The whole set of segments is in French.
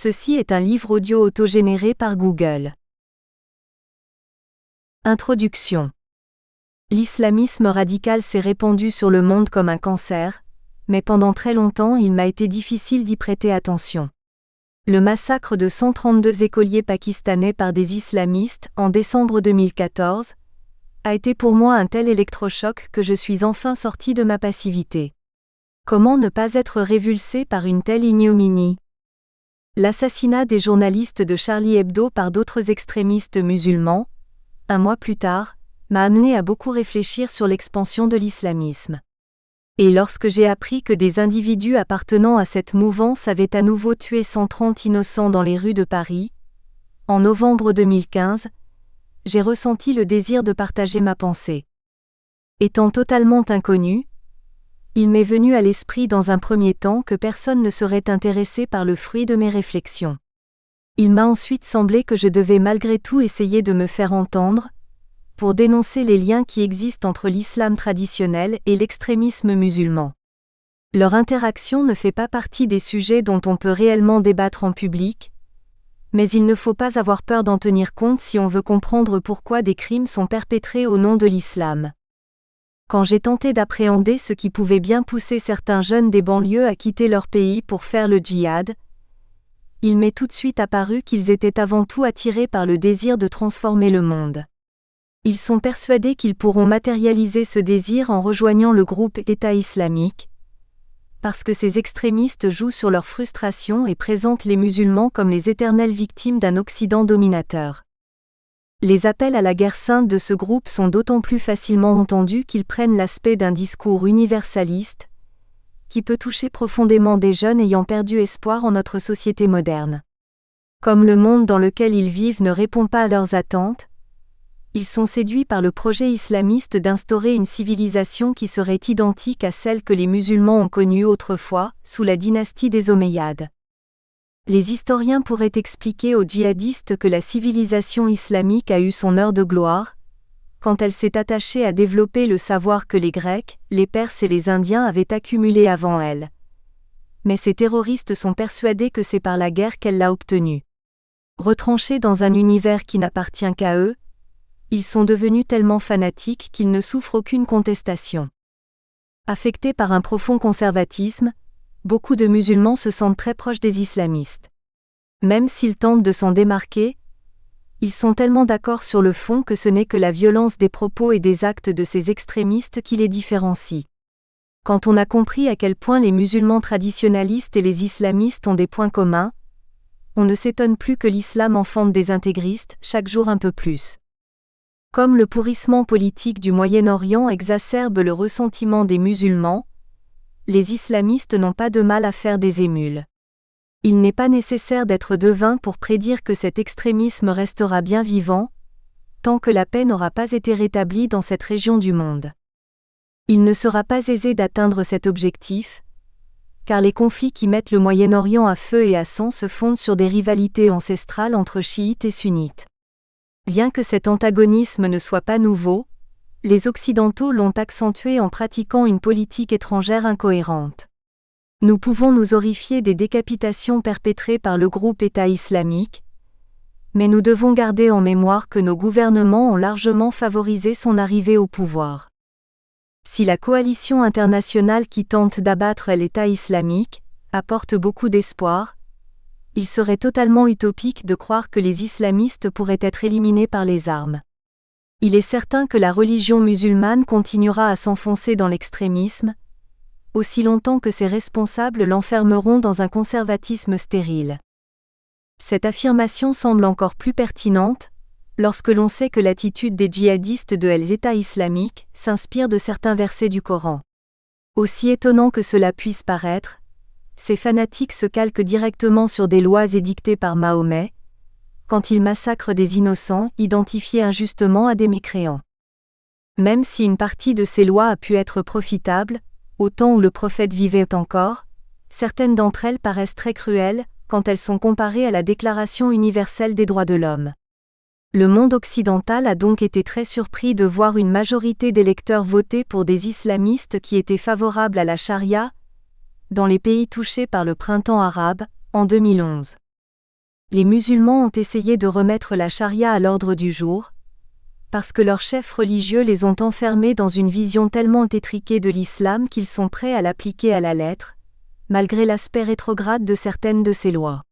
Ceci est un livre audio autogénéré par Google. Introduction. L'islamisme radical s'est répandu sur le monde comme un cancer, mais pendant très longtemps il m'a été difficile d'y prêter attention. Le massacre de 132 écoliers pakistanais par des islamistes en décembre 2014 a été pour moi un tel électrochoc que je suis enfin sorti de ma passivité. Comment ne pas être révulsé par une telle ignominie ? L'assassinat des journalistes de Charlie Hebdo par d'autres extrémistes musulmans, un mois plus tard, m'a amené à beaucoup réfléchir sur l'expansion de l'islamisme. Et lorsque j'ai appris que des individus appartenant à cette mouvance avaient à nouveau tué 130 innocents dans les rues de Paris, en novembre 2015, j'ai ressenti le désir de partager ma pensée. Étant totalement inconnu, il m'est venu à l'esprit dans un premier temps que personne ne serait intéressé par le fruit de mes réflexions. Il m'a ensuite semblé que je devais malgré tout essayer de me faire entendre, pour dénoncer les liens qui existent entre l'islam traditionnel et l'extrémisme musulman. Leur interaction ne fait pas partie des sujets dont on peut réellement débattre en public, mais il ne faut pas avoir peur d'en tenir compte si on veut comprendre pourquoi des crimes sont perpétrés au nom de l'islam. Quand j'ai tenté d'appréhender ce qui pouvait bien pousser certains jeunes des banlieues à quitter leur pays pour faire le djihad, il m'est tout de suite apparu qu'ils étaient avant tout attirés par le désir de transformer le monde. Ils sont persuadés qu'ils pourront matérialiser ce désir en rejoignant le groupe État islamique, parce que ces extrémistes jouent sur leur frustration et présentent les musulmans comme les éternelles victimes d'un Occident dominateur. Les appels à la guerre sainte de ce groupe sont d'autant plus facilement entendus qu'ils prennent l'aspect d'un discours universaliste, qui peut toucher profondément des jeunes ayant perdu espoir en notre société moderne. Comme le monde dans lequel ils vivent ne répond pas à leurs attentes, ils sont séduits par le projet islamiste d'instaurer une civilisation qui serait identique à celle que les musulmans ont connue autrefois, sous la dynastie des Omeyyades. Les historiens pourraient expliquer aux djihadistes que la civilisation islamique a eu son heure de gloire, quand elle s'est attachée à développer le savoir que les Grecs, les Perses et les Indiens avaient accumulé avant elle. Mais ces terroristes sont persuadés que c'est par la guerre qu'elle l'a obtenu. Retranchés dans un univers qui n'appartient qu'à eux, ils sont devenus tellement fanatiques qu'ils ne souffrent aucune contestation. Affectés par un profond conservatisme, beaucoup de musulmans se sentent très proches des islamistes. Même s'ils tentent de s'en démarquer, ils sont tellement d'accord sur le fond que ce n'est que la violence des propos et des actes de ces extrémistes qui les différencie. Quand on a compris à quel point les musulmans traditionalistes et les islamistes ont des points communs, on ne s'étonne plus que l'islam enfante des intégristes, chaque jour un peu plus. Comme le pourrissement politique du Moyen-Orient exacerbe le ressentiment des musulmans, les islamistes n'ont pas de mal à faire des émules. Il n'est pas nécessaire d'être devin pour prédire que cet extrémisme restera bien vivant, tant que la paix n'aura pas été rétablie dans cette région du monde. Il ne sera pas aisé d'atteindre cet objectif, car les conflits qui mettent le Moyen-Orient à feu et à sang se fondent sur des rivalités ancestrales entre chiites et sunnites. Bien que cet antagonisme ne soit pas nouveau, les Occidentaux l'ont accentué en pratiquant une politique étrangère incohérente. Nous pouvons nous horrifier des décapitations perpétrées par le groupe État islamique, mais nous devons garder en mémoire que nos gouvernements ont largement favorisé son arrivée au pouvoir. Si la coalition internationale qui tente d'abattre l'État islamique apporte beaucoup d'espoir, il serait totalement utopique de croire que les islamistes pourraient être éliminés par les armes. Il est certain que la religion musulmane continuera à s'enfoncer dans l'extrémisme, aussi longtemps que ses responsables l'enfermeront dans un conservatisme stérile. Cette affirmation semble encore plus pertinente, lorsque l'on sait que l'attitude des djihadistes de l'État islamique s'inspire de certains versets du Coran. Aussi étonnant que cela puisse paraître, ces fanatiques se calquent directement sur des lois édictées par Mahomet, quand ils massacrent des innocents identifiés injustement à des mécréants. Même si une partie de ces lois a pu être profitable, au temps où le prophète vivait encore, certaines d'entre elles paraissent très cruelles, quand elles sont comparées à la Déclaration universelle des droits de l'homme. Le monde occidental a donc été très surpris de voir une majorité d'électeurs voter pour des islamistes qui étaient favorables à la charia, dans les pays touchés par le printemps arabe, en 2011. Les musulmans ont essayé de remettre la charia à l'ordre du jour, parce que leurs chefs religieux les ont enfermés dans une vision tellement étriquée de l'islam qu'ils sont prêts à l'appliquer à la lettre, malgré l'aspect rétrograde de certaines de ces lois.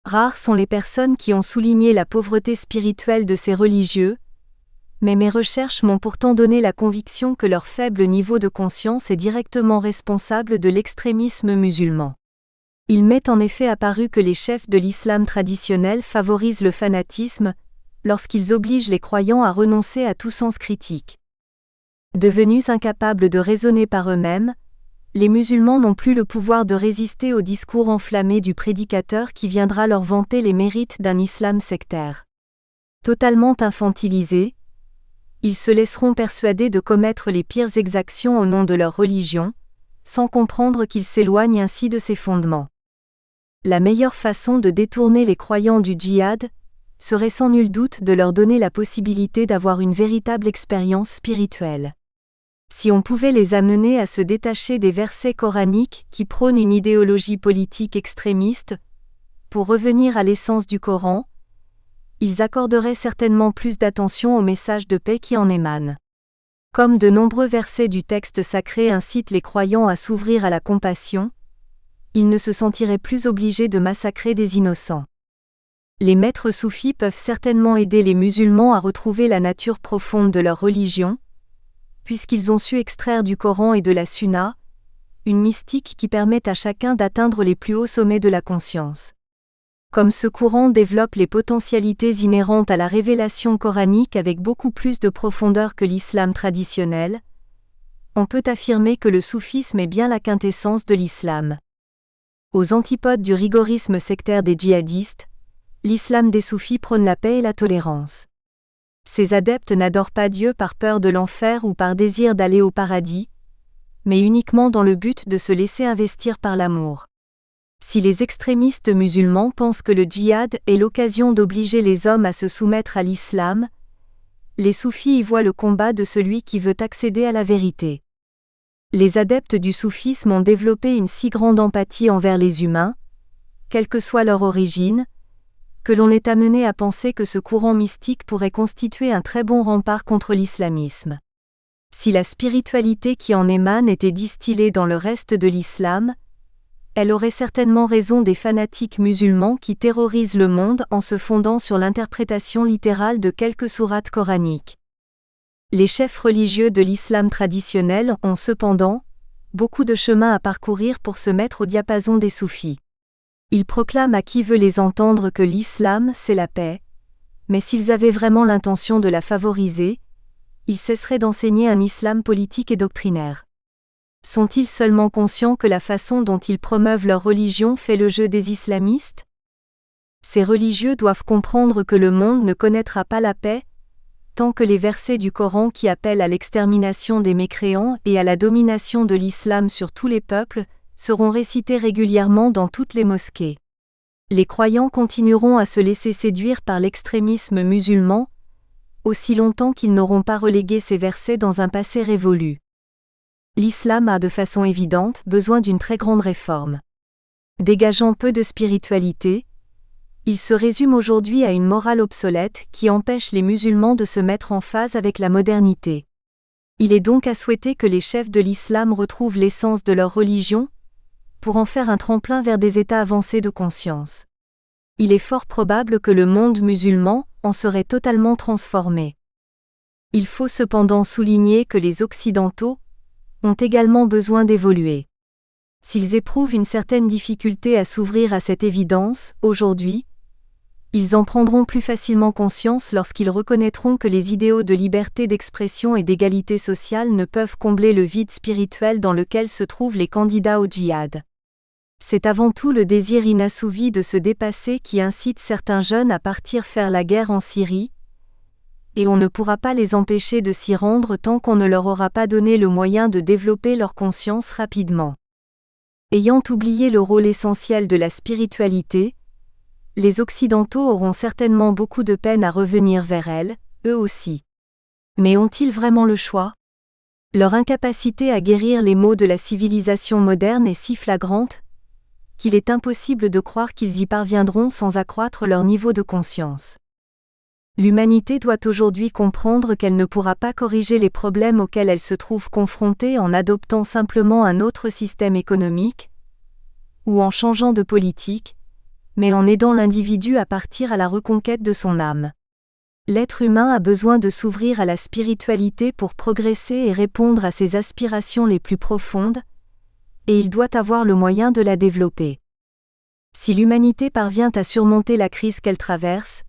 Rares sont les personnes qui ont souligné la pauvreté spirituelle de ces religieux, mais mes recherches m'ont pourtant donné la conviction que leur faible niveau de conscience est directement responsable de l'extrémisme musulman. Il m'est en effet apparu que les chefs de l'islam traditionnel favorisent le fanatisme, lorsqu'ils obligent les croyants à renoncer à tout sens critique. Devenus incapables de raisonner par eux-mêmes, les musulmans n'ont plus le pouvoir de résister au discours enflammé du prédicateur qui viendra leur vanter les mérites d'un islam sectaire. Totalement infantilisés, ils se laisseront persuader de commettre les pires exactions au nom de leur religion, sans comprendre qu'ils s'éloignent ainsi de ses fondements. La meilleure façon de détourner les croyants du djihad serait sans nul doute de leur donner la possibilité d'avoir une véritable expérience spirituelle. Si on pouvait les amener à se détacher des versets coraniques qui prônent une idéologie politique extrémiste, pour revenir à l'essence du Coran, ils accorderaient certainement plus d'attention au message de paix qui en émane. Comme de nombreux versets du texte sacré incitent les croyants à s'ouvrir à la compassion, ils ne se sentiraient plus obligés de massacrer des innocents. Les maîtres soufis peuvent certainement aider les musulmans à retrouver la nature profonde de leur religion, puisqu'ils ont su extraire du Coran et de la Sunna une mystique qui permet à chacun d'atteindre les plus hauts sommets de la conscience. Comme ce courant développe les potentialités inhérentes à la révélation coranique avec beaucoup plus de profondeur que l'islam traditionnel, on peut affirmer que le soufisme est bien la quintessence de l'islam. Aux antipodes du rigorisme sectaire des djihadistes, l'islam des soufis prône la paix et la tolérance. Ces adeptes n'adorent pas Dieu par peur de l'enfer ou par désir d'aller au paradis, mais uniquement dans le but de se laisser investir par l'amour. Si les extrémistes musulmans pensent que le djihad est l'occasion d'obliger les hommes à se soumettre à l'islam, les soufis y voient le combat de celui qui veut accéder à la vérité. Les adeptes du soufisme ont développé une si grande empathie envers les humains, quelle que soit leur origine, que l'on est amené à penser que ce courant mystique pourrait constituer un très bon rempart contre l'islamisme. Si la spiritualité qui en émane était distillée dans le reste de l'islam, elle aurait certainement raison des fanatiques musulmans qui terrorisent le monde en se fondant sur l'interprétation littérale de quelques sourates coraniques. Les chefs religieux de l'islam traditionnel ont cependant beaucoup de chemin à parcourir pour se mettre au diapason des soufis. Ils proclament à qui veut les entendre que l'islam, c'est la paix, mais s'ils avaient vraiment l'intention de la favoriser, ils cesseraient d'enseigner un islam politique et doctrinaire. Sont-ils seulement conscients que la façon dont ils promeuvent leur religion fait le jeu des islamistes ? Ces religieux doivent comprendre que le monde ne connaîtra pas la paix tant que les versets du Coran qui appellent à l'extermination des mécréants et à la domination de l'islam sur tous les peuples seront récités régulièrement dans toutes les mosquées. Les croyants continueront à se laisser séduire par l'extrémisme musulman, aussi longtemps qu'ils n'auront pas relégué ces versets dans un passé révolu. L'islam a de façon évidente besoin d'une très grande réforme. Dégageant peu de spiritualité, il se résume aujourd'hui à une morale obsolète qui empêche les musulmans de se mettre en phase avec la modernité. Il est donc à souhaiter que les chefs de l'islam retrouvent l'essence de leur religion, pour en faire un tremplin vers des états avancés de conscience. Il est fort probable que le monde musulman en serait totalement transformé. Il faut cependant souligner que les Occidentaux ont également besoin d'évoluer. S'ils éprouvent une certaine difficulté à s'ouvrir à cette évidence, aujourd'hui, ils en prendront plus facilement conscience lorsqu'ils reconnaîtront que les idéaux de liberté d'expression et d'égalité sociale ne peuvent combler le vide spirituel dans lequel se trouvent les candidats au djihad. C'est avant tout le désir inassouvi de se dépasser qui incite certains jeunes à partir faire la guerre en Syrie, et on ne pourra pas les empêcher de s'y rendre tant qu'on ne leur aura pas donné le moyen de développer leur conscience rapidement. Ayant oublié le rôle essentiel de la spiritualité, les Occidentaux auront certainement beaucoup de peine à revenir vers elle, eux aussi. Mais ont-ils vraiment le choix ? Leur incapacité à guérir les maux de la civilisation moderne est si flagrante qu'il est impossible de croire qu'ils y parviendront sans accroître leur niveau de conscience. L'humanité doit aujourd'hui comprendre qu'elle ne pourra pas corriger les problèmes auxquels elle se trouve confrontée en adoptant simplement un autre système économique, ou en changeant de politique, mais en aidant l'individu à partir à la reconquête de son âme. L'être humain a besoin de s'ouvrir à la spiritualité pour progresser et répondre à ses aspirations les plus profondes, et il doit avoir le moyen de la développer. Si l'humanité parvient à surmonter la crise qu'elle traverse,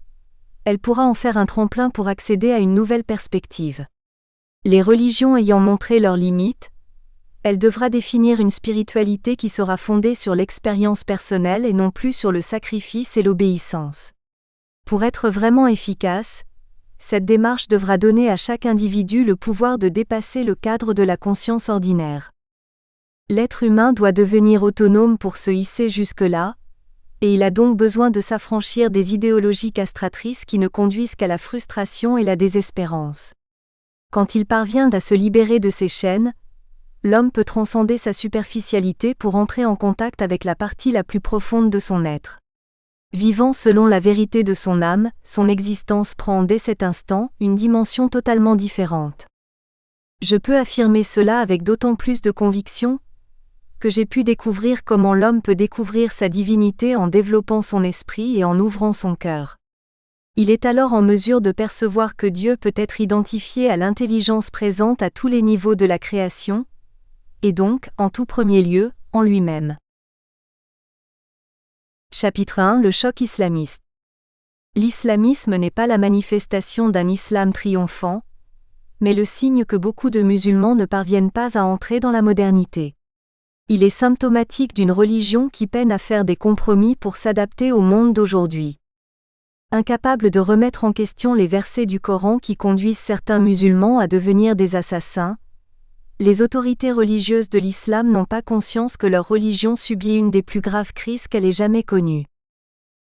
elle pourra en faire un tremplin pour accéder à une nouvelle perspective. Les religions ayant montré leurs limites, elle devra définir une spiritualité qui sera fondée sur l'expérience personnelle et non plus sur le sacrifice et l'obéissance. Pour être vraiment efficace, cette démarche devra donner à chaque individu le pouvoir de dépasser le cadre de la conscience ordinaire. L'être humain doit devenir autonome pour se hisser jusque-là, et il a donc besoin de s'affranchir des idéologies castratrices qui ne conduisent qu'à la frustration et la désespérance. Quand il parvient à se libérer de ces chaînes, l'homme peut transcender sa superficialité pour entrer en contact avec la partie la plus profonde de son être. Vivant selon la vérité de son âme, son existence prend dès cet instant une dimension totalement différente. Je peux affirmer cela avec d'autant plus de conviction que j'ai pu découvrir comment l'homme peut découvrir sa divinité en développant son esprit et en ouvrant son cœur. Il est alors en mesure de percevoir que Dieu peut être identifié à l'intelligence présente à tous les niveaux de la création, et donc, en tout premier lieu, en lui-même. Chapitre 1 : Le choc islamiste. L'islamisme n'est pas la manifestation d'un islam triomphant, mais le signe que beaucoup de musulmans ne parviennent pas à entrer dans la modernité. Il est symptomatique d'une religion qui peine à faire des compromis pour s'adapter au monde d'aujourd'hui. Incapable de remettre en question les versets du Coran qui conduisent certains musulmans à devenir des assassins, les autorités religieuses de l'islam n'ont pas conscience que leur religion subit une des plus graves crises qu'elle ait jamais connues.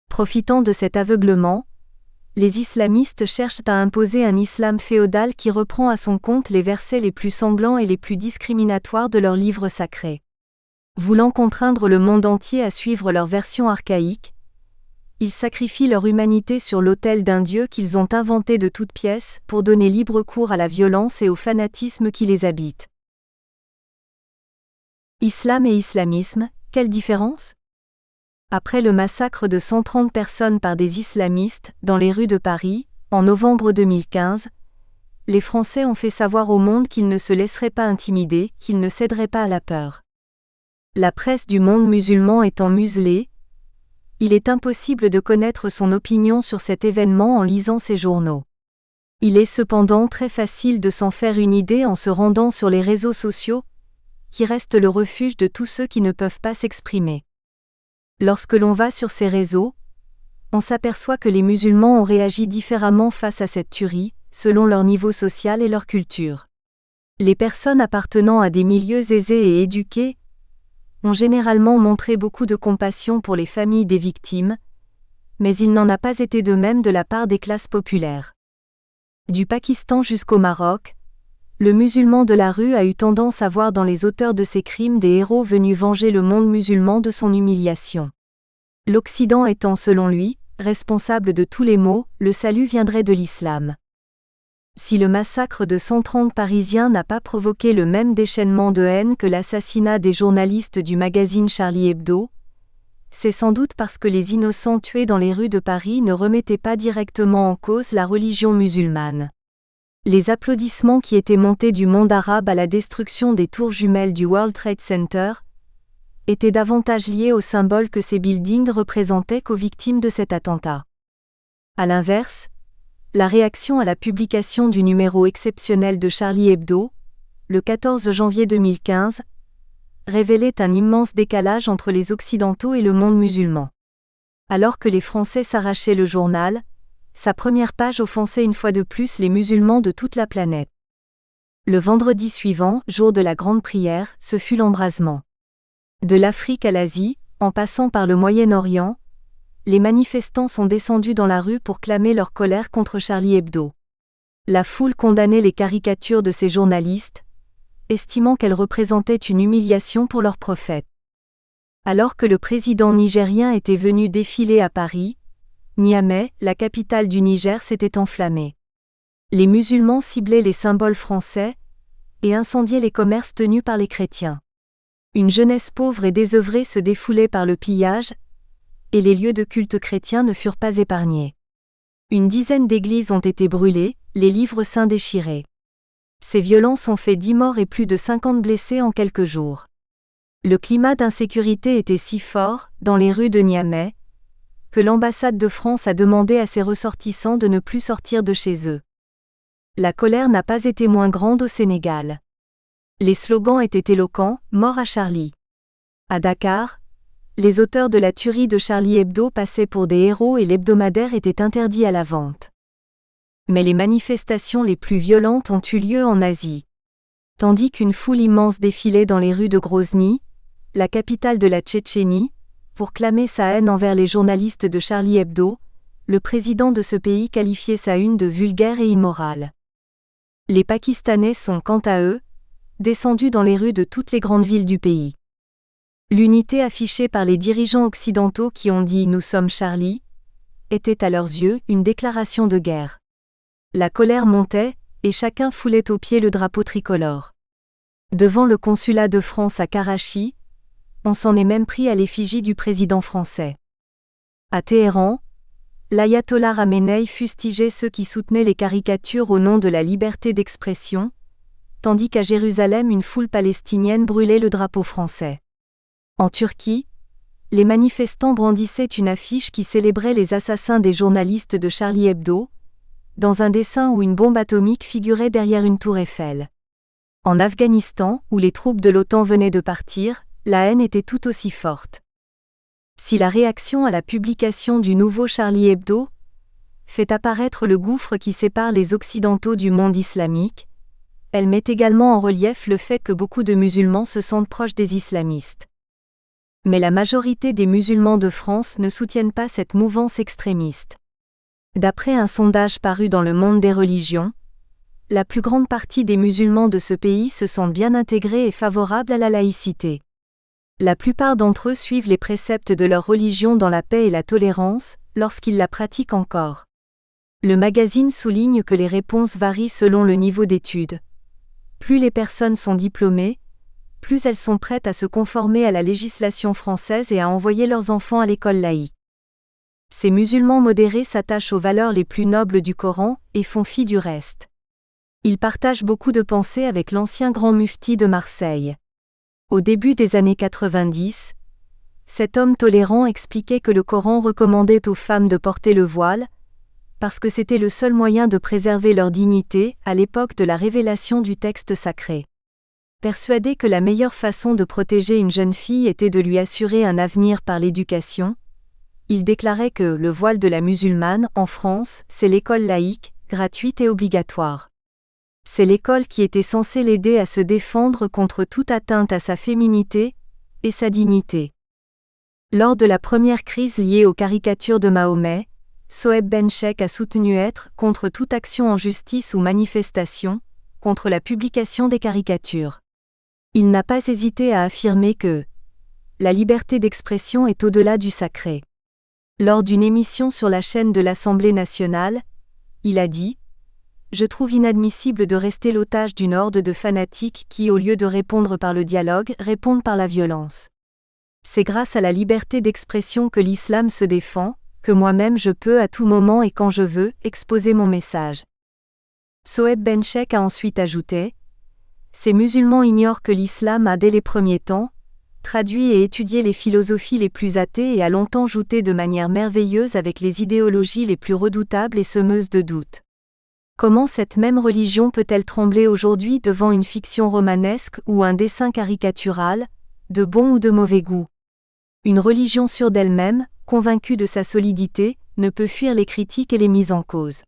Profitant de cet aveuglement, les islamistes cherchent à imposer un islam féodal qui reprend à son compte les versets les plus sanglants et les plus discriminatoires de leurs livres sacrés. Voulant contraindre le monde entier à suivre leur version archaïque, ils sacrifient leur humanité sur l'autel d'un Dieu qu'ils ont inventé de toutes pièces pour donner libre cours à la violence et au fanatisme qui les habite. Islam et islamisme, quelle différence ? Après le massacre de 130 personnes par des islamistes dans les rues de Paris, en novembre 2015, les Français ont fait savoir au monde qu'ils ne se laisseraient pas intimider, qu'ils ne céderaient pas à la peur. La presse du monde musulman étant muselée, il est impossible de connaître son opinion sur cet événement en lisant ces journaux. Il est cependant très facile de s'en faire une idée en se rendant sur les réseaux sociaux, qui restent le refuge de tous ceux qui ne peuvent pas s'exprimer. Lorsque l'on va sur ces réseaux, on s'aperçoit que les musulmans ont réagi différemment face à cette tuerie, selon leur niveau social et leur culture. Les personnes appartenant à des milieux aisés et éduqués ont généralement montré beaucoup de compassion pour les familles des victimes, mais il n'en a pas été de même de la part des classes populaires. Du Pakistan jusqu'au Maroc, le musulman de la rue a eu tendance à voir dans les auteurs de ces crimes des héros venus venger le monde musulman de son humiliation. L'Occident étant selon lui, responsable de tous les maux, le salut viendrait de l'islam. Si le massacre de 130 Parisiens n'a pas provoqué le même déchaînement de haine que l'assassinat des journalistes du magazine Charlie Hebdo, c'est sans doute parce que les innocents tués dans les rues de Paris ne remettaient pas directement en cause la religion musulmane. Les applaudissements qui étaient montés du monde arabe à la destruction des tours jumelles du World Trade Center étaient davantage liés au symbole que ces buildings représentaient qu'aux victimes de cet attentat. À l'inverse, la réaction à la publication du numéro exceptionnel de Charlie Hebdo, le 14 janvier 2015, révélait un immense décalage entre les Occidentaux et le monde musulman. Alors que les Français s'arrachaient le journal, sa première page offensait une fois de plus les musulmans de toute la planète. Le vendredi suivant, jour de la grande prière, ce fut l'embrasement. De l'Afrique à l'Asie, en passant par le Moyen-Orient, les manifestants sont descendus dans la rue pour clamer leur colère contre Charlie Hebdo. La foule condamnait les caricatures de ces journalistes, estimant qu'elles représentaient une humiliation pour leur prophète. Alors que le président nigérien était venu défiler à Paris, Niamey, la capitale du Niger, s'était enflammée. Les musulmans ciblaient les symboles français et incendiaient les commerces tenus par les chrétiens. Une jeunesse pauvre et désœuvrée se défoulait par le pillage, et les lieux de culte chrétiens ne furent pas épargnés. Une dizaine d'églises ont été brûlées, les livres saints déchirés. Ces violences ont fait 10 morts et plus de 50 blessés en quelques jours. Le climat d'insécurité était si fort, dans les rues de Niamey, que l'ambassade de France a demandé à ses ressortissants de ne plus sortir de chez eux. La colère n'a pas été moins grande au Sénégal. Les slogans étaient éloquents, « Mort à Charlie ». À Dakar, les auteurs de la tuerie de Charlie Hebdo passaient pour des héros et l'hebdomadaire était interdit à la vente. Mais les manifestations les plus violentes ont eu lieu en Asie. Tandis qu'une foule immense défilait dans les rues de Grozny, la capitale de la Tchétchénie, pour clamer sa haine envers les journalistes de Charlie Hebdo, le président de ce pays qualifiait sa une de vulgaire et immorale. Les Pakistanais sont, quant à eux, descendus dans les rues de toutes les grandes villes du pays. L'unité affichée par les dirigeants occidentaux qui ont dit « Nous sommes Charlie » était à leurs yeux une déclaration de guerre. La colère montait, et chacun foulait aux pieds le drapeau tricolore. Devant le consulat de France à Karachi, on s'en est même pris à l'effigie du président français. À Téhéran, l'ayatollah Khamenei fustigeait ceux qui soutenaient les caricatures au nom de la liberté d'expression, tandis qu'à Jérusalem une foule palestinienne brûlait le drapeau français. En Turquie, les manifestants brandissaient une affiche qui célébrait les assassins des journalistes de Charlie Hebdo, dans un dessin où une bombe atomique figurait derrière une tour Eiffel. En Afghanistan, où les troupes de l'OTAN venaient de partir, la haine était tout aussi forte. Si la réaction à la publication du nouveau Charlie Hebdo fait apparaître le gouffre qui sépare les Occidentaux du monde islamique, elle met également en relief le fait que beaucoup de musulmans se sentent proches des islamistes. Mais la majorité des musulmans de France ne soutiennent pas cette mouvance extrémiste. D'après un sondage paru dans Le Monde des religions, la plus grande partie des musulmans de ce pays se sentent bien intégrés et favorables à la laïcité. La plupart d'entre eux suivent les préceptes de leur religion dans la paix et la tolérance, lorsqu'ils la pratiquent encore. Le magazine souligne que les réponses varient selon le niveau d'études. Plus les personnes sont diplômées, plus elles sont prêtes à se conformer à la législation française et à envoyer leurs enfants à l'école laïque. Ces musulmans modérés s'attachent aux valeurs les plus nobles du Coran et font fi du reste. Ils partagent beaucoup de pensées avec l'ancien grand mufti de Marseille. Au début des années 90, cet homme tolérant expliquait que le Coran recommandait aux femmes de porter le voile, parce que c'était le seul moyen de préserver leur dignité à l'époque de la révélation du texte sacré. Persuadé que la meilleure façon de protéger une jeune fille était de lui assurer un avenir par l'éducation, il déclarait que le voile de la musulmane, en France, c'est l'école laïque, gratuite et obligatoire. C'est l'école qui était censée l'aider à se défendre contre toute atteinte à sa féminité et sa dignité. Lors de la première crise liée aux caricatures de Mahomet, Sohaib Benchek a soutenu être contre toute action en justice ou manifestation, contre la publication des caricatures. Il n'a pas hésité à affirmer que la liberté d'expression est au-delà du sacré. Lors d'une émission sur la chaîne de l'Assemblée nationale, il a dit « Je trouve inadmissible de rester l'otage d'une horde de fanatiques qui, au lieu de répondre par le dialogue, répondent par la violence. C'est grâce à la liberté d'expression que l'islam se défend, que moi-même je peux à tout moment et quand je veux, exposer mon message. » Sohaib Benchek a ensuite ajouté « Ces musulmans ignorent que l'islam a dès les premiers temps, traduit et étudié les philosophies les plus athées et a longtemps joué de manière merveilleuse avec les idéologies les plus redoutables et semeuses de doutes. Comment cette même religion peut-elle trembler aujourd'hui devant une fiction romanesque ou un dessin caricatural, de bon ou de mauvais goût? Une religion sûre d'elle-même, convaincue de sa solidité, ne peut fuir les critiques et les mises en cause.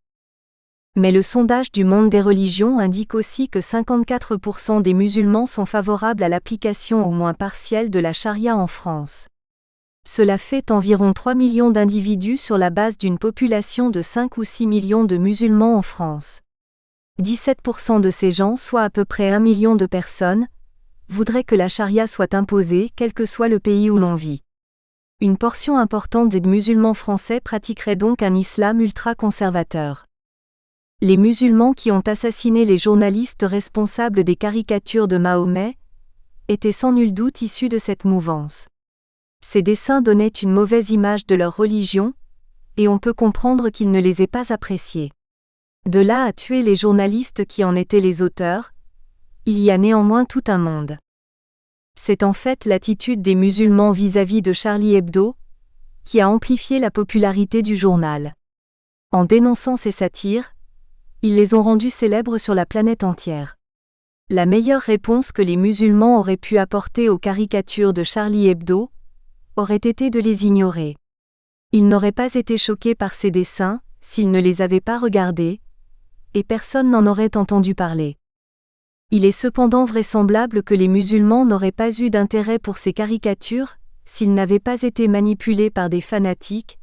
Mais le sondage du Monde des religions indique aussi que 54% des musulmans sont favorables à l'application au moins partielle de la charia en France. Cela fait environ 3 millions d'individus sur la base d'une population de 5 ou 6 millions de musulmans en France. 17% de ces gens, soit à peu près 1 million de personnes, voudrait que la charia soit imposée, quel que soit le pays où l'on vit. Une portion importante des musulmans français pratiquerait donc un islam ultra-conservateur. Les musulmans qui ont assassiné les journalistes responsables des caricatures de Mahomet étaient sans nul doute issus de cette mouvance. Ces dessins donnaient une mauvaise image de leur religion, et on peut comprendre qu'ils ne les aient pas appréciés. De là à tuer les journalistes qui en étaient les auteurs, il y a néanmoins tout un monde. C'est en fait l'attitude des musulmans vis-à-vis de Charlie Hebdo qui a amplifié la popularité du journal. En dénonçant ces satires, ils les ont rendus célèbres sur la planète entière. La meilleure réponse que les musulmans auraient pu apporter aux caricatures de Charlie Hebdo aurait été de les ignorer. Ils n'auraient pas été choqués par ces dessins s'ils ne les avaient pas regardés, et personne n'en aurait entendu parler. Il est cependant vraisemblable que les musulmans n'auraient pas eu d'intérêt pour ces caricatures s'ils n'avaient pas été manipulés par des fanatiques,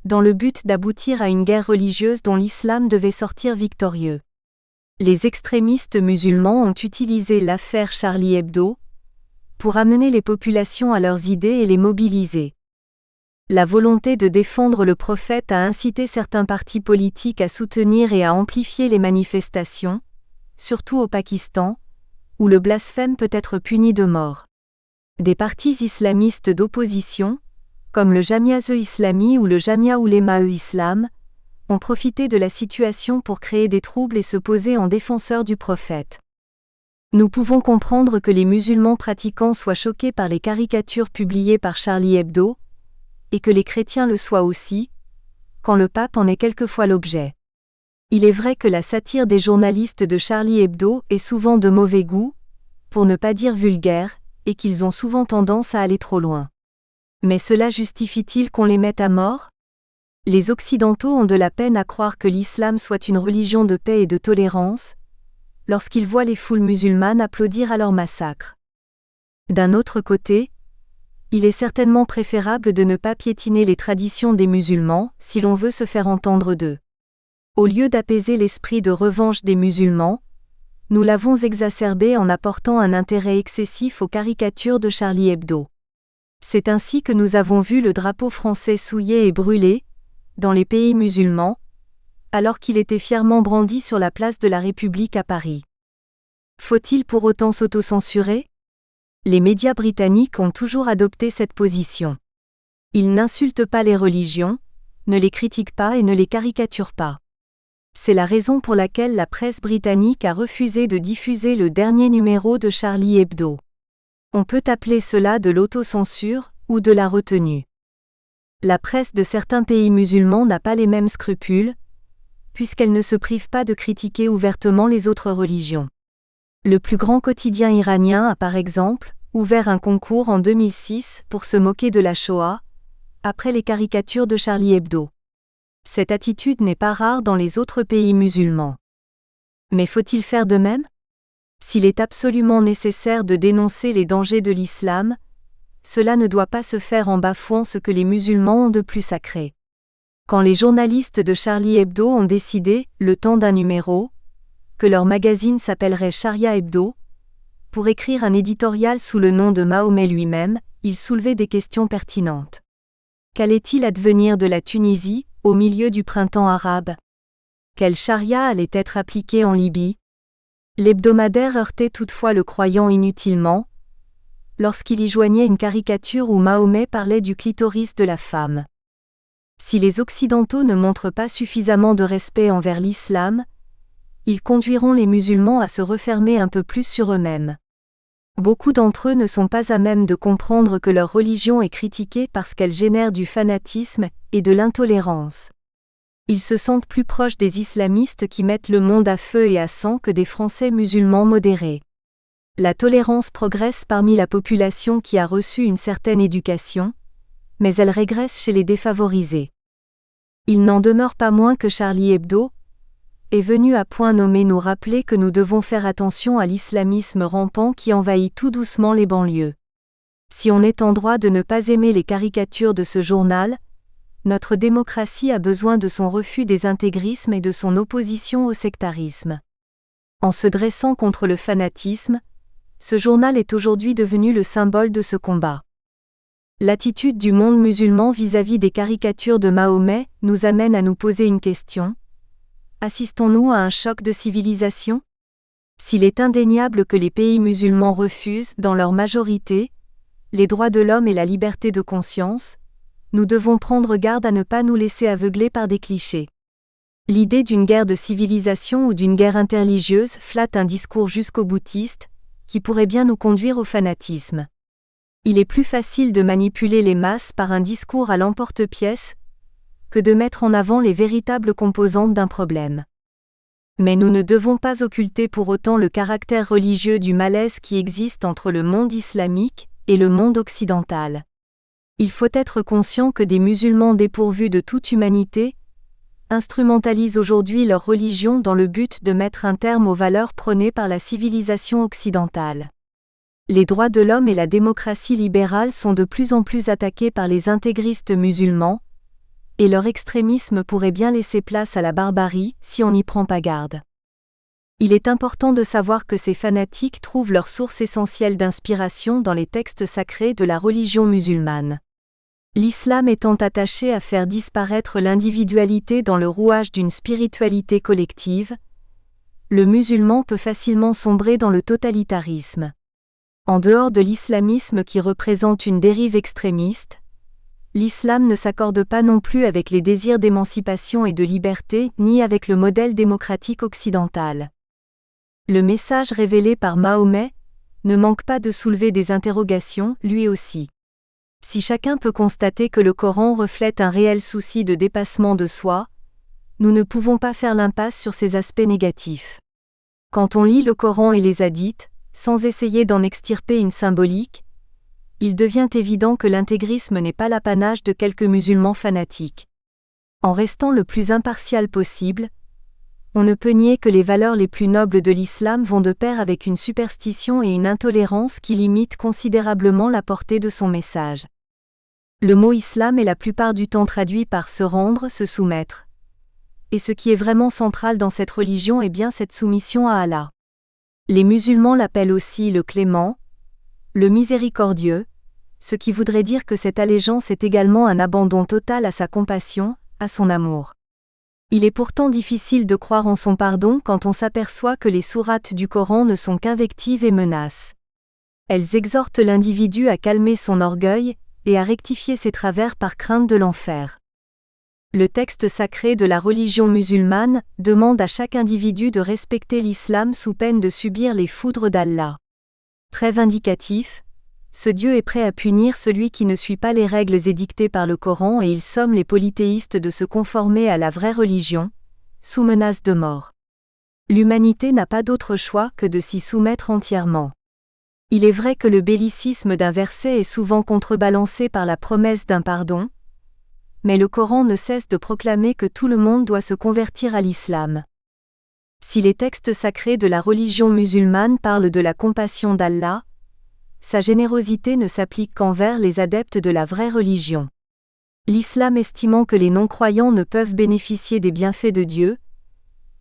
dans le but d'aboutir à une guerre religieuse dont l'islam devait sortir victorieux. Les extrémistes musulmans ont utilisé l'affaire Charlie Hebdo pour amener les populations à leurs idées et les mobiliser. La volonté de défendre le prophète a incité certains partis politiques à soutenir et à amplifier les manifestations, surtout au Pakistan, où le blasphème peut être puni de mort. Des partis islamistes d'opposition, comme le Jamia-e Islami ou le Jamia Oulema-e Islam, ont profité de la situation pour créer des troubles et se poser en défenseurs du prophète. Nous pouvons comprendre que les musulmans pratiquants soient choqués par les caricatures publiées par Charlie Hebdo, et que les chrétiens le soient aussi, quand le pape en est quelquefois l'objet. Il est vrai que la satire des journalistes de Charlie Hebdo est souvent de mauvais goût, pour ne pas dire vulgaire, et qu'ils ont souvent tendance à aller trop loin. Mais cela justifie-t-il qu'on les mette à mort ? Les Occidentaux ont de la peine à croire que l'islam soit une religion de paix et de tolérance, lorsqu'ils voient les foules musulmanes applaudir à leur massacre. D'un autre côté, il est certainement préférable de ne pas piétiner les traditions des musulmans si l'on veut se faire entendre d'eux. Au lieu d'apaiser l'esprit de revanche des musulmans, nous l'avons exacerbé en apportant un intérêt excessif aux caricatures de Charlie Hebdo. C'est ainsi que nous avons vu le drapeau français souillé et brûlé, dans les pays musulmans, alors qu'il était fièrement brandi sur la place de la République à Paris. Faut-il pour autant s'autocensurer ? Les médias britanniques ont toujours adopté cette position. Ils n'insultent pas les religions, ne les critiquent pas et ne les caricaturent pas. C'est la raison pour laquelle la presse britannique a refusé de diffuser le dernier numéro de Charlie Hebdo. On peut appeler cela de l'autocensure ou de la retenue. La presse de certains pays musulmans n'a pas les mêmes scrupules, puisqu'elle ne se prive pas de critiquer ouvertement les autres religions. Le plus grand quotidien iranien a par exemple ouvert un concours en 2006 pour se moquer de la Shoah, après les caricatures de Charlie Hebdo. Cette attitude n'est pas rare dans les autres pays musulmans. Mais faut-il faire de même ? S'il est absolument nécessaire de dénoncer les dangers de l'islam, cela ne doit pas se faire en bafouant ce que les musulmans ont de plus sacré. Quand les journalistes de Charlie Hebdo ont décidé, le temps d'un numéro, que leur magazine s'appellerait Sharia Hebdo, pour écrire un éditorial sous le nom de Mahomet lui-même, ils soulevaient des questions pertinentes. Qu'allait-il advenir de la Tunisie, au milieu du printemps arabe ? Quelle charia allait être appliquée en Libye ? L'hebdomadaire heurtait toutefois le croyant inutilement, lorsqu'il y joignait une caricature où Mahomet parlait du clitoris de la femme. Si les Occidentaux ne montrent pas suffisamment de respect envers l'islam, ils conduiront les musulmans à se refermer un peu plus sur eux-mêmes. Beaucoup d'entre eux ne sont pas à même de comprendre que leur religion est critiquée parce qu'elle génère du fanatisme et de l'intolérance. Ils se sentent plus proches des islamistes qui mettent le monde à feu et à sang que des Français musulmans modérés. La tolérance progresse parmi la population qui a reçu une certaine éducation, mais elle régresse chez les défavorisés. Il n'en demeure pas moins que Charlie Hebdo est venu à point nommé nous rappeler que nous devons faire attention à l'islamisme rampant qui envahit tout doucement les banlieues. Si on est en droit de ne pas aimer les caricatures de ce journal, notre démocratie a besoin de son refus des intégrismes et de son opposition au sectarisme. En se dressant contre le fanatisme, Ce journal est aujourd'hui devenu le symbole de ce combat. L'attitude du monde musulman vis-à-vis des caricatures de Mahomet nous amène à nous poser une question. Assistons-nous à un choc de civilisation ? S'il est indéniable que les pays musulmans refusent, dans leur majorité, les droits de l'homme et la liberté de conscience, nous devons prendre garde à ne pas nous laisser aveugler par des clichés. L'idée d'une guerre de civilisation ou d'une guerre interreligieuse flatte un discours jusqu'au boutiste, qui pourrait bien nous conduire au fanatisme. Il est plus facile de manipuler les masses par un discours à l'emporte-pièce que de mettre en avant les véritables composantes d'un problème. Mais nous ne devons pas occulter pour autant le caractère religieux du malaise qui existe entre le monde islamique et le monde occidental. Il faut être conscient que des musulmans dépourvus de toute humanité instrumentalisent aujourd'hui leur religion dans le but de mettre un terme aux valeurs prônées par la civilisation occidentale. Les droits de l'homme et la démocratie libérale sont de plus en plus attaqués par les intégristes musulmans, et leur extrémisme pourrait bien laisser place à la barbarie si on n'y prend pas garde. Il est important de savoir que ces fanatiques trouvent leur source essentielle d'inspiration dans les textes sacrés de la religion musulmane. L'islam étant attaché à faire disparaître l'individualité dans le rouage d'une spiritualité collective, le musulman peut facilement sombrer dans le totalitarisme. En dehors de l'islamisme qui représente une dérive extrémiste, l'islam ne s'accorde pas non plus avec les désirs d'émancipation et de liberté, ni avec le modèle démocratique occidental. Le message révélé par Mahomet ne manque pas de soulever des interrogations, lui aussi. Si chacun peut constater que le Coran reflète un réel souci de dépassement de soi, nous ne pouvons pas faire l'impasse sur ses aspects négatifs. Quand on lit le Coran et les hadiths, sans essayer d'en extirper une symbolique, il devient évident que l'intégrisme n'est pas l'apanage de quelques musulmans fanatiques. En restant le plus impartial possible, on ne peut nier que les valeurs les plus nobles de l'islam vont de pair avec une superstition et une intolérance qui limitent considérablement la portée de son message. Le mot islam est la plupart du temps traduit par se rendre, se soumettre. Et ce qui est vraiment central dans cette religion est bien cette soumission à Allah. Les musulmans l'appellent aussi le clément, le miséricordieux, ce qui voudrait dire que cette allégeance est également un abandon total à sa compassion, à son amour. Il est pourtant difficile de croire en son pardon quand on s'aperçoit que les sourates du Coran ne sont qu'invectives et menaces. Elles exhortent l'individu à calmer son orgueil et à rectifier ses travers par crainte de l'enfer. Le texte sacré de la religion musulmane demande à chaque individu de respecter l'islam sous peine de subir les foudres d'Allah. Très vindicatif, ce Dieu est prêt à punir celui qui ne suit pas les règles édictées par le Coran et il somme les polythéistes de se conformer à la vraie religion, sous menace de mort. L'humanité n'a pas d'autre choix que de s'y soumettre entièrement. Il est vrai que le bellicisme d'un verset est souvent contrebalancé par la promesse d'un pardon, mais le Coran ne cesse de proclamer que tout le monde doit se convertir à l'islam. Si les textes sacrés de la religion musulmane parlent de la compassion d'Allah, sa générosité ne s'applique qu'envers les adeptes de la vraie religion. L'islam estimant que les non-croyants ne peuvent bénéficier des bienfaits de Dieu,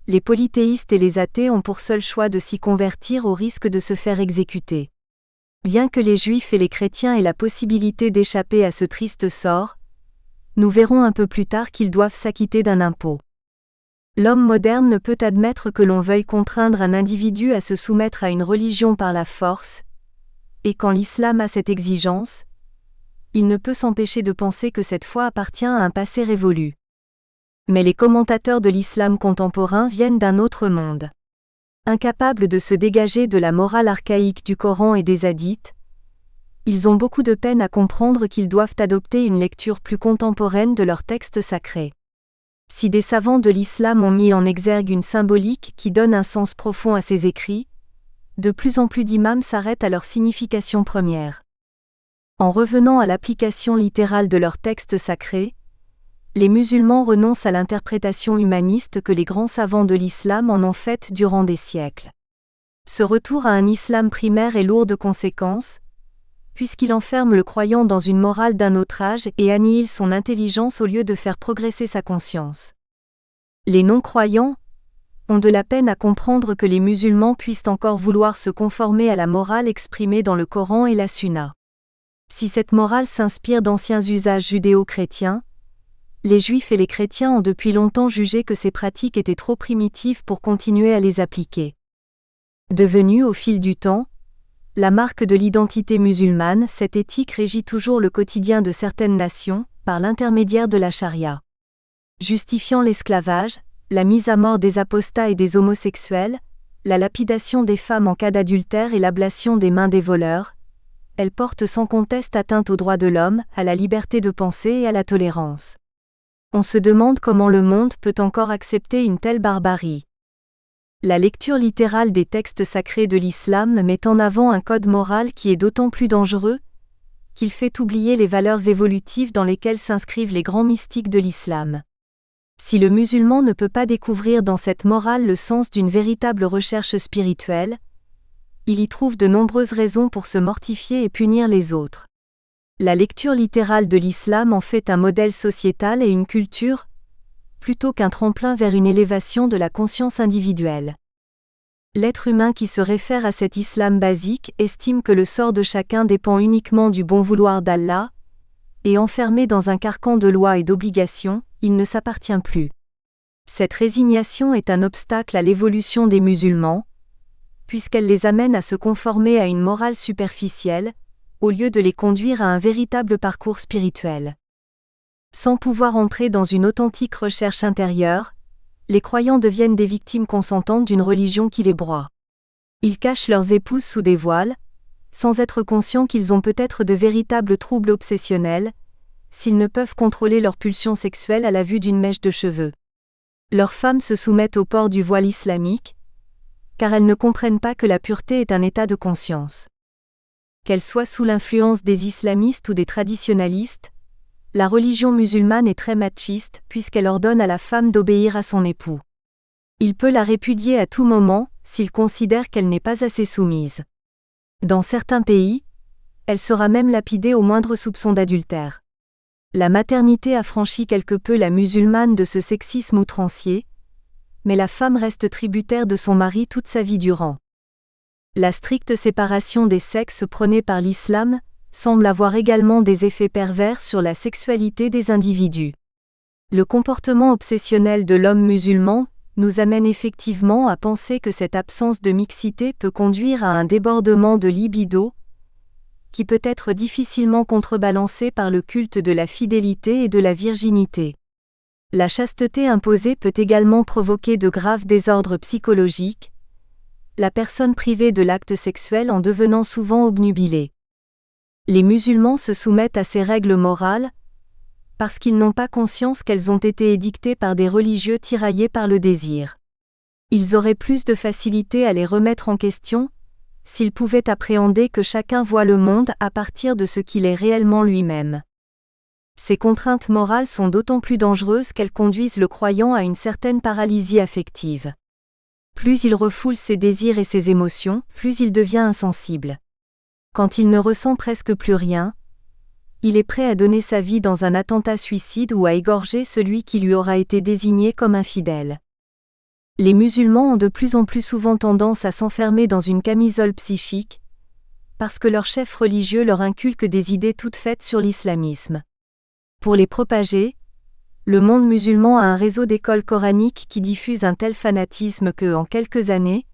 les polythéistes et les athées ont pour seul choix de s'y convertir au risque de se faire exécuter. Bien que les juifs et les chrétiens aient la possibilité d'échapper à ce triste sort, nous verrons un peu plus tard qu'ils doivent s'acquitter d'un impôt. L'homme moderne ne peut admettre que l'on veuille contraindre un individu à se soumettre à une religion par la force, et quand l'islam a cette exigence, il ne peut s'empêcher de penser que cette foi appartient à un passé révolu. Mais les commentateurs de l'islam contemporain viennent d'un autre monde. Incapables de se dégager de la morale archaïque du Coran et des hadiths, ils ont beaucoup de peine à comprendre qu'ils doivent adopter une lecture plus contemporaine de leurs textes sacrés. Si des savants de l'islam ont mis en exergue une symbolique qui donne un sens profond à ces écrits, de plus en plus d'imams s'arrêtent à leur signification première. En revenant à l'application littérale de leurs textes sacrés, les musulmans renoncent à l'interprétation humaniste que les grands savants de l'islam en ont faite durant des siècles. Ce retour à un islam primaire est lourd de conséquences, puisqu'il enferme le croyant dans une morale d'un autre âge et annihile son intelligence au lieu de faire progresser sa conscience. Les non-croyants ont de la peine à comprendre que les musulmans puissent encore vouloir se conformer à la morale exprimée dans le Coran et la Sunna. Si cette morale s'inspire d'anciens usages judéo-chrétiens, les Juifs et les chrétiens ont depuis longtemps jugé que ces pratiques étaient trop primitives pour continuer à les appliquer. Devenue au fil du temps la marque de l'identité musulmane, cette éthique régit toujours le quotidien de certaines nations, par l'intermédiaire de la charia. Justifiant l'esclavage, la mise à mort des apostats et des homosexuels, la lapidation des femmes en cas d'adultère et l'ablation des mains des voleurs, elle porte sans conteste atteinte aux droits de l'homme, à la liberté de penser et à la tolérance. On se demande comment le monde peut encore accepter une telle barbarie. La lecture littérale des textes sacrés de l'islam met en avant un code moral qui est d'autant plus dangereux qu'il fait oublier les valeurs évolutives dans lesquelles s'inscrivent les grands mystiques de l'islam. Si le musulman ne peut pas découvrir dans cette morale le sens d'une véritable recherche spirituelle, il y trouve de nombreuses raisons pour se mortifier et punir les autres. La lecture littérale de l'islam en fait un modèle sociétal et une culture, plutôt qu'un tremplin vers une élévation de la conscience individuelle. L'être humain qui se réfère à cet islam basique estime que le sort de chacun dépend uniquement du bon vouloir d'Allah, et enfermé dans un carcan de lois et d'obligations, il ne s'appartient plus. Cette résignation est un obstacle à l'évolution des musulmans, puisqu'elle les amène à se conformer à une morale superficielle, au lieu de les conduire à un véritable parcours spirituel. Sans pouvoir entrer dans une authentique recherche intérieure, les croyants deviennent des victimes consentantes d'une religion qui les broie. Ils cachent leurs épouses sous des voiles, sans être conscients qu'ils ont peut-être de véritables troubles obsessionnels, s'ils ne peuvent contrôler leurs pulsions sexuelles à la vue d'une mèche de cheveux. Leurs femmes se soumettent au port du voile islamique, car elles ne comprennent pas que la pureté est un état de conscience. Qu'elles soient sous l'influence des islamistes ou des traditionalistes, la religion musulmane est très machiste puisqu'elle ordonne à la femme d'obéir à son époux. Il peut la répudier à tout moment s'il considère qu'elle n'est pas assez soumise. Dans certains pays, elle sera même lapidée au moindre soupçon d'adultère. La maternité affranchit quelque peu la musulmane de ce sexisme outrancier, mais la femme reste tributaire de son mari toute sa vie durant. La stricte séparation des sexes prônée par l'islam semble avoir également des effets pervers sur la sexualité des individus. Le comportement obsessionnel de l'homme musulman nous amène effectivement à penser que cette absence de mixité peut conduire à un débordement de libido, qui peut être difficilement contrebalancé par le culte de la fidélité et de la virginité. La chasteté imposée peut également provoquer de graves désordres psychologiques, la personne privée de l'acte sexuel en devenant souvent obnubilée. Les musulmans se soumettent à ces règles morales, parce qu'ils n'ont pas conscience qu'elles ont été édictées par des religieux tiraillés par le désir. Ils auraient plus de facilité à les remettre en question, s'ils pouvaient appréhender que chacun voit le monde à partir de ce qu'il est réellement lui-même. Ces contraintes morales sont d'autant plus dangereuses qu'elles conduisent le croyant à une certaine paralysie affective. Plus il refoule ses désirs et ses émotions, plus il devient insensible. Quand il ne ressent presque plus rien, il est prêt à donner sa vie dans un attentat suicide ou à égorger celui qui lui aura été désigné comme infidèle. Les musulmans ont de plus en plus souvent tendance à s'enfermer dans une camisole psychique, parce que leur chef religieux leur inculque des idées toutes faites sur l'islamisme. Pour les propager, le monde musulman a un réseau d'écoles coraniques qui diffuse un tel fanatisme que, en quelques années,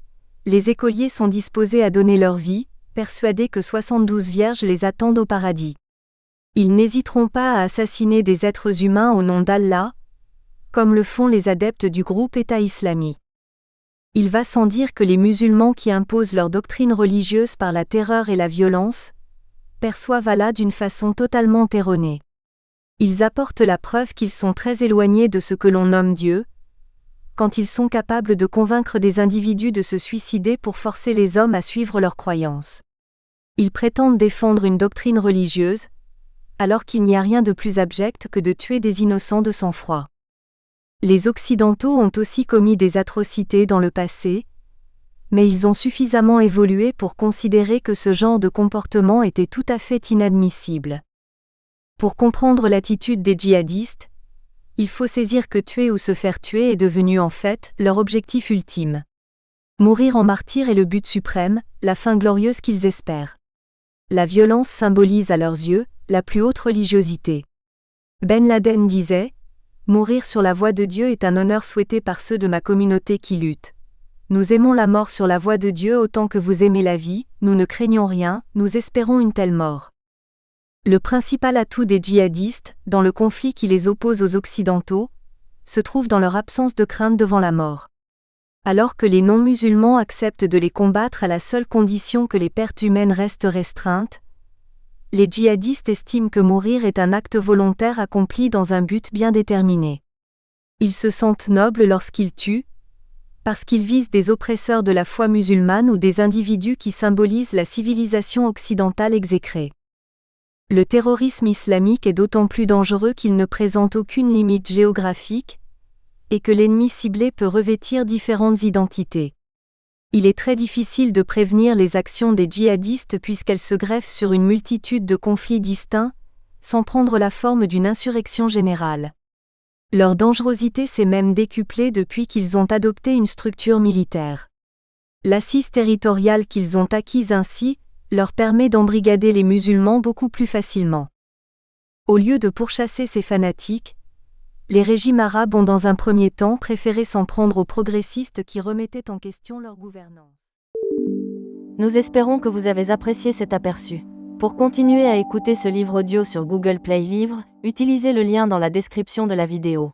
les écoliers sont disposés à donner leur vie, persuadés que 72 vierges les attendent au paradis. Ils n'hésiteront pas à assassiner des êtres humains au nom d'Allah, comme le font les adeptes du groupe État islamique. Il va sans dire que les musulmans qui imposent leur doctrine religieuse par la terreur et la violence, perçoivent Allah d'une façon totalement erronée. Ils apportent la preuve qu'ils sont très éloignés de ce que l'on nomme Dieu, quand ils sont capables de convaincre des individus de se suicider pour forcer les hommes à suivre leurs croyances. Ils prétendent défendre une doctrine religieuse, alors qu'il n'y a rien de plus abject que de tuer des innocents de sang-froid. Les Occidentaux ont aussi commis des atrocités dans le passé, mais ils ont suffisamment évolué pour considérer que ce genre de comportement était tout à fait inadmissible. Pour comprendre l'attitude des djihadistes, Il faut saisir que tuer ou se faire tuer est devenu en fait leur objectif ultime. Mourir en martyr est le but suprême, la fin glorieuse qu'ils espèrent. La violence symbolise à leurs yeux la plus haute religiosité. Ben Laden disait « Mourir sur la voie de Dieu est un honneur souhaité par ceux de ma communauté qui luttent. Nous aimons la mort sur la voie de Dieu autant que vous aimez la vie, nous ne craignons rien, nous espérons une telle mort. » Le principal atout des djihadistes, dans le conflit qui les oppose aux Occidentaux, se trouve dans leur absence de crainte devant la mort. Alors que les non-musulmans acceptent de les combattre à la seule condition que les pertes humaines restent restreintes, les djihadistes estiment que mourir est un acte volontaire accompli dans un but bien déterminé. Ils se sentent nobles lorsqu'ils tuent, parce qu'ils visent des oppresseurs de la foi musulmane ou des individus qui symbolisent la civilisation occidentale exécrée. Le terrorisme islamique est d'autant plus dangereux qu'il ne présente aucune limite géographique, et que l'ennemi ciblé peut revêtir différentes identités. Il est très difficile de prévenir les actions des djihadistes puisqu'elles se greffent sur une multitude de conflits distincts, sans prendre la forme d'une insurrection générale. Leur dangerosité s'est même décuplée depuis qu'ils ont adopté une structure militaire. L'assise territoriale qu'ils ont acquise ainsi leur permet d'embrigader les musulmans beaucoup plus facilement. Au lieu de pourchasser ces fanatiques, les régimes arabes ont dans un premier temps préféré s'en prendre aux progressistes qui remettaient en question leur gouvernance. Nous espérons que vous avez apprécié cet aperçu. Pour continuer à écouter ce livre audio sur Google Play Livres, utilisez le lien dans la description de la vidéo.